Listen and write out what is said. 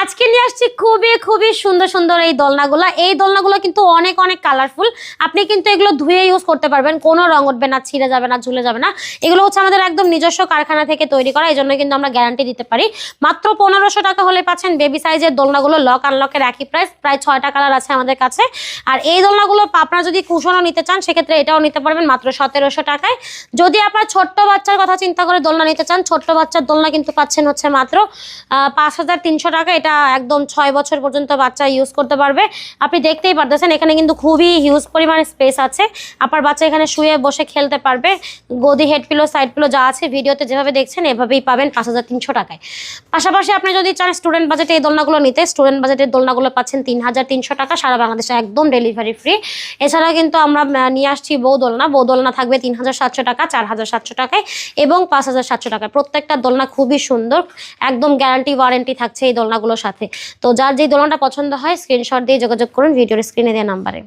আজকে নিয়ে আসছি খুবই সুন্দর সুন্দর এই দোলনাগুলো কিন্তু অনেক অনেক কালারফুল। আপনি কিন্তু এগুলো ধুয়ে ইউজ করতে পারবেন, কোনো রং উঠবে না, ছিঁড়ে যাবে না, ঝুলে যাবে না। এগুলো হচ্ছে আমাদের একদম নিজস্ব কারখানা থেকে তৈরি করা, এই জন্য কিন্তু আমরা গ্যারান্টি দিতে পারি। মাত্র 1500 টাকা হলে পাচ্ছেন বেবি সাইজের দোলনাগুলো। লক আনলকের একই প্রাইস, প্রায় 6টা কালার আছে আমাদের কাছে। আর এই দোলনাগুলো আপনারা যদি কুশনও নিতে চান সেক্ষেত্রে এটাও নিতে পারবেন মাত্র 1700 টাকায়। যদি আপনার ছোট্ট বাচ্চার কথা চিন্তা করে দোলনা নিতে চান, ছোট্ট বাচ্চার দোলনা কিন্তু পাচ্ছেন হচ্ছে মাত্র 5300 টাকা। এটা একদম 6 বছর পর্যন্ত বাচ্চা ইউজ করতে পারবে। আপনি দেখতেই পারতেছেন এখানে কিন্তু খুবই হিউজ পরিমাণে স্পেস আছে। আপনার বাচ্চা এখানে শুয়ে বসে খেলতে পারবে। গদি, হেড পিলো, সাইড পিলো যা আছে ভিডিওতে যেভাবে দেখছেন এভাবেই পাবেন 5300 টাকায়। পাশাপাশি আপনি যদি চান স্টুডেন্ট বাজেটে এই দোলনাগুলো নিতে, স্টুডেন্ট বাজেটের দোলনাগুলো পাচ্ছেন 3300 টাকা, সারা বাংলাদেশে একদম ডেলিভারি ফ্রি। এছাড়া কিন্তু আমরা নিয়ে আসছি বউ দোলনা থাকবে 3700 টাকা, 4700 টাকায় এবং 5700 টাকায়। প্রত্যেকটা দোলনা খুবই সুন্দর, একদম গ্যারান্টি ওয়ারেন্টি থাকছে এই দোলনাগুলোর সাথে। তো যার যেই দোলনাটা পছন্দ হয় স্ক্রিনশট দিয়ে যোগাযোগ করুন ভিডিওর স্ক্রিনে দেওয়া নাম্বারে।